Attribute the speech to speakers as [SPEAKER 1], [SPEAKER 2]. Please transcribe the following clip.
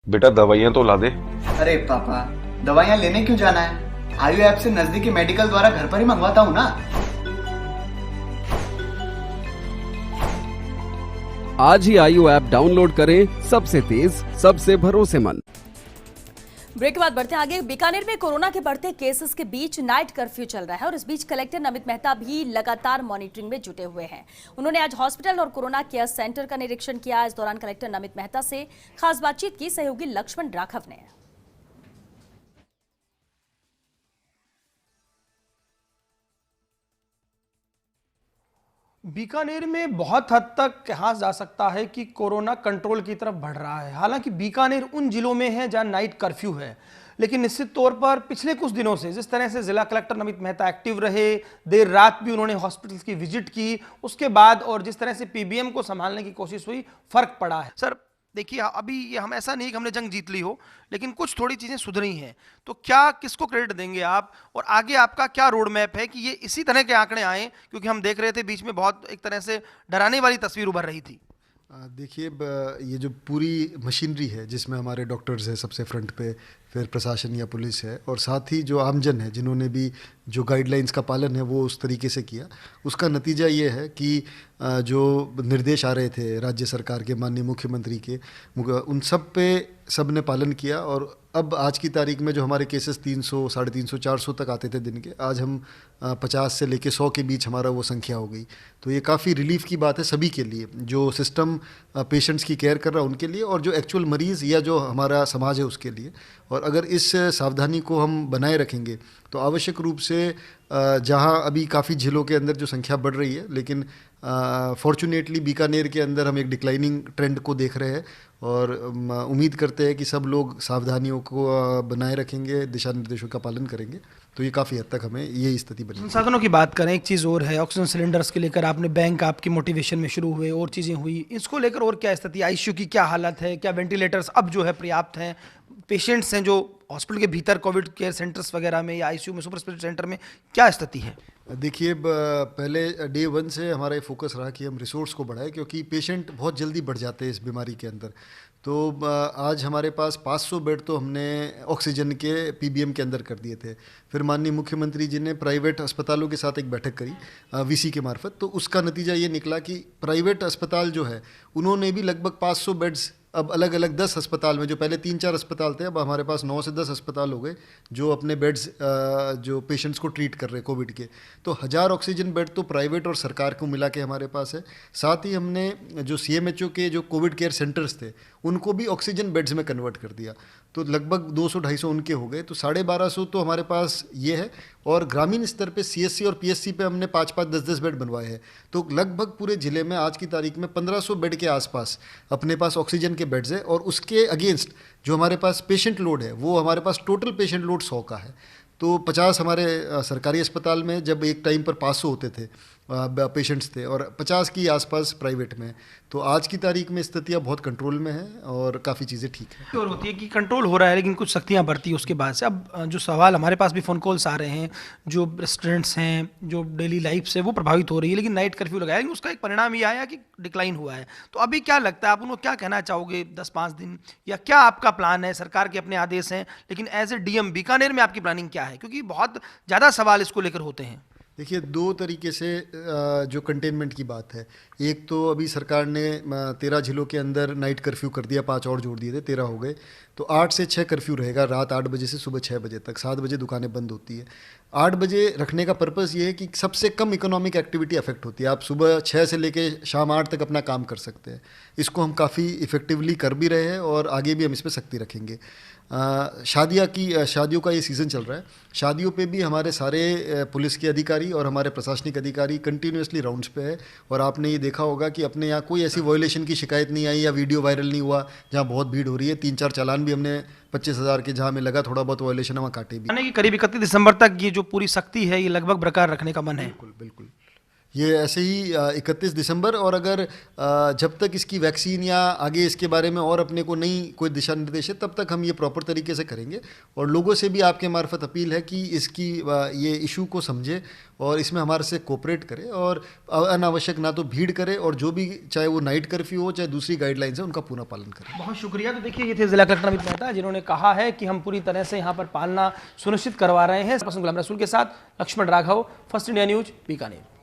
[SPEAKER 1] बेटा दवाइयाँ तो ला दे।
[SPEAKER 2] अरे पापा, दवाइयाँ लेने क्यों जाना है? आयु ऐप से नजदीकी मेडिकल द्वारा घर पर ही मंगवाता हूँ ना।
[SPEAKER 3] आज ही आयु ऐप डाउनलोड करें, सबसे तेज सबसे भरोसेमंद।
[SPEAKER 4] ब्रेक के बाद बढ़ते हैं आगे। बीकानेर में कोरोना के बढ़ते केसेस के बीच नाइट कर्फ्यू चल रहा है और इस बीच कलेक्टर नमित मेहता भी लगातार मॉनिटरिंग में जुटे हुए हैं। उन्होंने आज हॉस्पिटल और कोरोना केयर सेंटर का निरीक्षण किया। इस दौरान कलेक्टर नमित मेहता से खास बातचीत की सहयोगी लक्ष्मण राघव ने।
[SPEAKER 5] बीकानेर में बहुत हद तक कहा जा सकता है कि कोरोना कंट्रोल की तरफ बढ़ रहा है। हालांकि बीकानेर उन जिलों में है जहां नाइट कर्फ्यू है, लेकिन निश्चित तौर पर पिछले कुछ दिनों से जिस तरह से जिला कलेक्टर नमित मेहता एक्टिव रहे, देर रात भी उन्होंने हॉस्पिटल्स की विजिट की, उसके बाद और जिस तरह से पीबीएम को संभालने की कोशिश हुई, फर्क पड़ा है। सर देखिए, अभी ये हम ऐसा नहीं कि हमने जंग जीत ली हो, लेकिन कुछ थोड़ी चीजें सुधरी हैं, तो क्या किसको क्रेडिट देंगे आप, और आगे आपका क्या रोड मैप है कि ये इसी तरह के आंकड़े आए? क्योंकि हम देख रहे थे बीच में बहुत एक तरह से डराने वाली तस्वीर उभर रही थी।
[SPEAKER 6] देखिए, ये जो पूरी मशीनरी है जिसमें हमारे डॉक्टर्स हैं सबसे फ्रंट पे, फिर प्रशासन या पुलिस है, और साथ ही जो आमजन है जिन्होंने भी जो गाइडलाइंस का पालन है वो उस तरीके से किया, उसका नतीजा ये है कि जो निर्देश आ रहे थे राज्य सरकार के माननीय मुख्यमंत्री के, उन सब पे सब ने पालन किया। और अब आज की तारीख में जो हमारे केसेस 300, 350, 400 तक आते थे दिन के, आज हम 50 से लेके 100 के बीच हमारा वो संख्या हो गई। तो ये काफ़ी रिलीफ की बात है सभी के लिए, जो सिस्टम पेशेंट्स की केयर कर रहा है उनके लिए, और जो एक्चुअल मरीज़ या जो हमारा समाज है उसके लिए। और अगर इस सावधानी को हम बनाए रखेंगे तो आवश्यक रूप से जहां अभी काफ़ी जिलों के अंदर जो संख्या बढ़ रही है, लेकिन फॉर्चुनेटली बीकानेर के अंदर हम एक डिक्लाइनिंग ट्रेंड को देख रहे हैं, और उम्मीद करते हैं कि सब लोग सावधानियों को बनाए रखेंगे, दिशा निर्देशों का पालन करेंगे, तो ये काफ़ी हद तक हमें ये स्थिति बनी।
[SPEAKER 5] संसाधनों की बात करें, एक चीज़ और है, ऑक्सीजन सिलेंडर्स के लेकर आपने बैंक आपकी मोटिवेशन में शुरू हुए और चीज़ें हुई, इसको लेकर और क्या स्थिति? आईसीयू की क्या हालत है? क्या वेंटिलेटर्स अब जो है पर्याप्त हैं? पेशेंट्स हैं जो हॉस्पिटल के भीतर कोविड केयर सेंटर्स वगैरह में या आईसीयू में, सुपर स्पेशलिटी सेंटर में, क्या स्थिति है?
[SPEAKER 6] देखिए, पहले डे 1 से हमारा ये फोकस रहा कि हम रिसोर्स को बढ़ाएं, क्योंकि पेशेंट बहुत जल्दी बढ़ जाते हैं इस बीमारी के अंदर। तो आज हमारे पास 500 बेड तो हमने ऑक्सीजन के पीबीएम के अंदर कर दिए थे। फिर माननीय मुख्यमंत्री जी ने प्राइवेट अस्पतालों के साथ एक बैठक करी वीसी के मार्फत, तो उसका नतीजा ये निकला कि प्राइवेट अस्पताल जो है उन्होंने भी लगभग 500 बेड्स, अब अलग अलग 10 अस्पताल में, जो पहले 3-4 अस्पताल थे, अब हमारे पास 9 से 10 अस्पताल हो गए जो अपने बेड्स जो पेशेंट्स को ट्रीट कर रहे हैं कोविड के। तो 1000 ऑक्सीजन बेड तो प्राइवेट और सरकार को मिला के हमारे पास है। साथ ही हमने जो सीएमएचओ के जो कोविड केयर सेंटर्स थे उनको भी ऑक्सीजन बेड्स में कन्वर्ट कर दिया, तो लगभग 200-250 उनके हो गए, तो 1250 तो हमारे पास ये है। और ग्रामीण स्तर पे सीएससी और पीएससी पे हमने 5-5, 10-10 बेड बनवाए हैं, तो लगभग पूरे ज़िले में आज की तारीख में 1500 बेड के आसपास अपने पास ऑक्सीजन के बेड्स है। और उसके अगेंस्ट जो हमारे पास पेशेंट लोड है, वो हमारे पास टोटल पेशेंट लोड 100 का है। तो 50 हमारे सरकारी अस्पताल में जब एक टाइम पर 500 होते थे पेशेंट्स थे, और 50 की आसपास प्राइवेट में। तो आज की तारीख में स्थितियाँ बहुत कंट्रोल में हैं और काफ़ी चीज़ें ठीक हैं।
[SPEAKER 5] और होती है कि कंट्रोल हो रहा है, लेकिन कुछ सख्तियां बढ़ती है उसके बाद से। अब जो सवाल हमारे पास भी फ़ोन कॉल्स आ रहे हैं, जो रेस्टोरेंट्स हैं, जो डेली लाइफ से वो प्रभावित हो रही है, लेकिन नाइट कर्फ्यू लगाया, लेकिन उसका एक परिणाम ये आया कि डिक्लाइन हुआ है। तो अभी क्या लगता है, आप उनको क्या कहना चाहोगे? 10-5 दिन या क्या आपका प्लान है? सरकार के अपने आदेश हैं, लेकिन एज ए डीएम बीकानेर में आपकी प्लानिंग क्या है? क्योंकि बहुत ज़्यादा सवाल इसको लेकर होते हैं।
[SPEAKER 6] देखिए, 2 तरीके से जो कंटेनमेंट की बात है, एक तो अभी सरकार ने 13 जिलों के अंदर नाइट कर्फ्यू कर दिया, 5 और जोड़ दिए थे, 13 हो गए। तो 8 से 6 कर्फ्यू रहेगा, रात 8 बजे से सुबह 6 बजे तक। 7 बजे दुकानें बंद होती है। 8 बजे रखने का पर्पज़ ये है कि सबसे कम इकोनॉमिक एक्टिविटी अफेक्ट होती है, आप सुबह 6 से लेके शाम 8 तक अपना काम कर सकते हैं। इसको हम काफ़ी इफ़ेक्टिवली कर भी रहे हैं और आगे भी हम इस पर सख्ती रखेंगे। शादियों का ये सीज़न चल रहा है, शादियों पे भी हमारे सारे पुलिस के अधिकारी और हमारे प्रशासनिक अधिकारी कंटिन्यूसली राउंड्स पे है। और आपने ये देखा होगा कि अपने यहाँ कोई ऐसी वायलेशन की शिकायत नहीं आई या वीडियो वायरल नहीं हुआ जहाँ बहुत भीड़ हो रही है। 3-4 चालान भी हमने 25,000 के जहाँ में लगा थोड़ा बहुत वायलेशन, वहाँ काटे भी।
[SPEAKER 5] यानी कि करीब 31 दिसंबर तक ये जो पूरी सख्ती है ये लगभग बरकरार रखने का मन है।
[SPEAKER 6] बिल्कुल बिल्कुल, ये ऐसे ही 31 दिसंबर, और अगर जब तक इसकी वैक्सीन या आगे इसके बारे में और अपने को नहीं कोई दिशा निर्देश है, तब तक हम ये प्रॉपर तरीके से करेंगे। और लोगों से भी आपके मार्फत अपील है कि इसकी ये इशू को समझे और इसमें हमारे से कोऑपरेट करे, और अनावश्यक ना तो भीड़ करे, और जो भी चाहे वो नाइट कर्फ्यू हो चाहे दूसरी गाइडलाइंस है उनका पूरा पालन करें।
[SPEAKER 5] बहुत शुक्रिया। तो देखिए, ये थे जिला कलेक्टर अमित मेहता, जिन्होंने कहा है कि हम पूरी तरह से यहाँ पर पालना सुनिश्चित करवा रहे हैं। गुलाम रसूल के साथ Lakshman Raghav, first India news, Bikaner.